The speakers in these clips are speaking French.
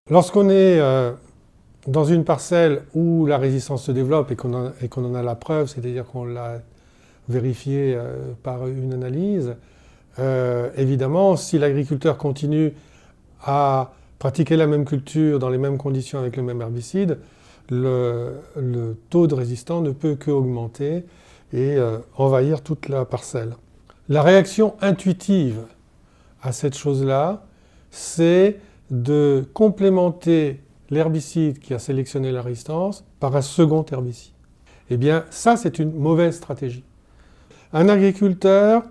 Lorsqu'on est dans une parcelle où la résistance se développe et qu'on en a la preuve, c'est-à-dire qu'on l'a vérifié par une analyse, évidemment, si l'agriculteur continue à pratiquer la même culture dans les mêmes conditions avec le même herbicide, le taux de résistant ne peut qu'augmenter et envahir toute la parcelle. La réaction intuitive à cette chose-là, c'est de complémenter l'herbicide qui a sélectionné la résistance par un second herbicide. Eh bien, ça, c'est une mauvaise stratégie. Un agriculteur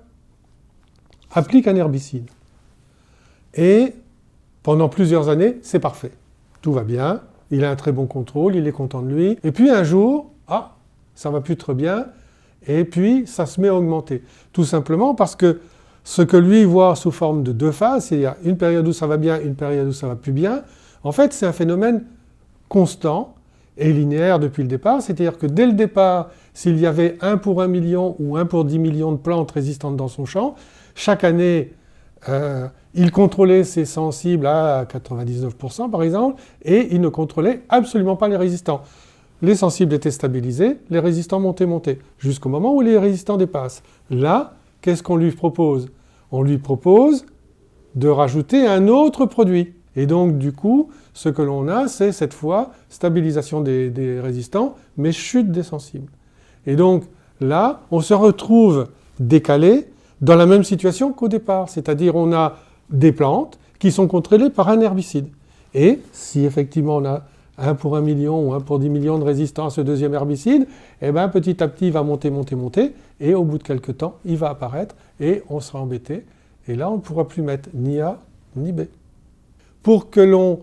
applique un herbicide et pendant plusieurs années, c'est parfait. Tout va bien, il a un très bon contrôle, il est content de lui. Et puis un jour, ça va plus très bien, et puis ça se met à augmenter. Tout simplement parce que ce que lui voit sous forme de deux phases, il y a une période où ça va bien, une période où ça va plus bien, en fait c'est un phénomène constant et linéaire depuis le départ, c'est-à-dire que dès le départ, s'il y avait 1 pour 1 million ou 1 pour 10 millions de plantes résistantes dans son champ, chaque année, il contrôlait ses sensibles à 99% par exemple, et il ne contrôlait absolument pas les résistants. Les sensibles étaient stabilisés, les résistants montaient, jusqu'au moment où les résistants dépassent. Là, qu'est-ce qu'on lui propose? On lui propose de rajouter un autre produit. Et donc, du coup, ce que l'on a, c'est cette fois stabilisation des résistants, mais chute des sensibles. Et donc, là, on se retrouve décalé dans la même situation qu'au départ. C'est-à-dire, on a des plantes qui sont contrôlées par un herbicide. Et si effectivement on a 1 pour 1 million ou 1 pour 10 millions de résistants à ce deuxième herbicide, eh bien, petit à petit, il va monter, et au bout de quelques temps, il va apparaître, et on sera embêté. Et là, on ne pourra plus mettre ni A ni B. Pour que l'on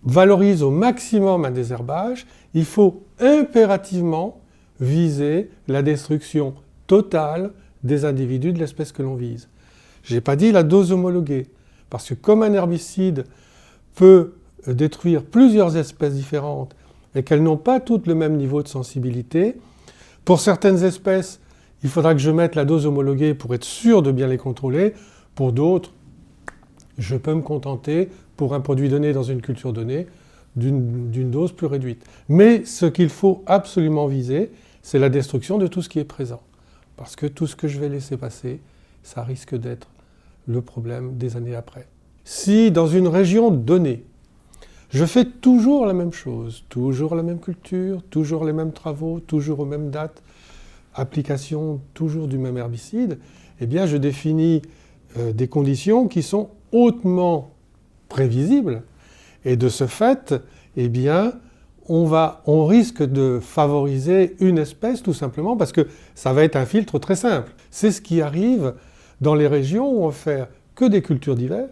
valorise au maximum un désherbage, il faut impérativement viser la destruction totale des individus de l'espèce que l'on vise. Je n'ai pas dit la dose homologuée, parce que comme un herbicide peut détruire plusieurs espèces différentes et qu'elles n'ont pas toutes le même niveau de sensibilité, pour certaines espèces, il faudra que je mette la dose homologuée pour être sûr de bien les contrôler. Pour d'autres, je peux me contenter, pour un produit donné dans une culture donnée, d'une dose plus réduite. Mais ce qu'il faut absolument viser, c'est la destruction de tout ce qui est présent. Parce que tout ce que je vais laisser passer, ça risque d'être le problème des années après. Si dans une région donnée, je fais toujours la même chose, toujours la même culture, toujours les mêmes travaux, toujours aux mêmes dates, application toujours du même herbicide, eh bien je définis des conditions qui sont hautement prévisibles. Et de ce fait, eh bien, on risque de favoriser une espèce tout simplement parce que ça va être un filtre très simple. C'est ce qui arrive dans les régions où on fait que des cultures d'hiver,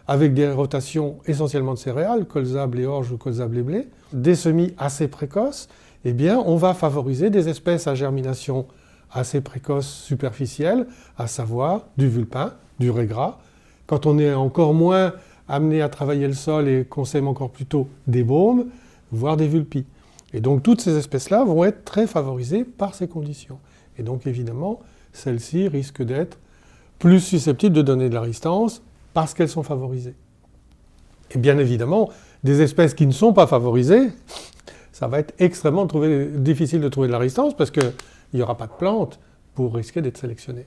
avec des rotations essentiellement de céréales, colza, blé, orge ou colza, blé, blé, des semis assez précoces, eh bien, on va favoriser des espèces à germination assez précoce superficielle, à savoir du vulpin, du régras. Quand on est encore moins amené à travailler le sol et qu'on sème encore plus tôt des baumes, voire des vulpis. Et donc toutes ces espèces-là vont être très favorisées par ces conditions. Et donc évidemment, celles-ci risquent d'être plus susceptibles de donner de la résistance parce qu'elles sont favorisées. Et bien évidemment, des espèces qui ne sont pas favorisées, ça va être extrêmement difficile de trouver de la résistance parce qu'il n'y aura pas de plantes pour risquer d'être sélectionnées.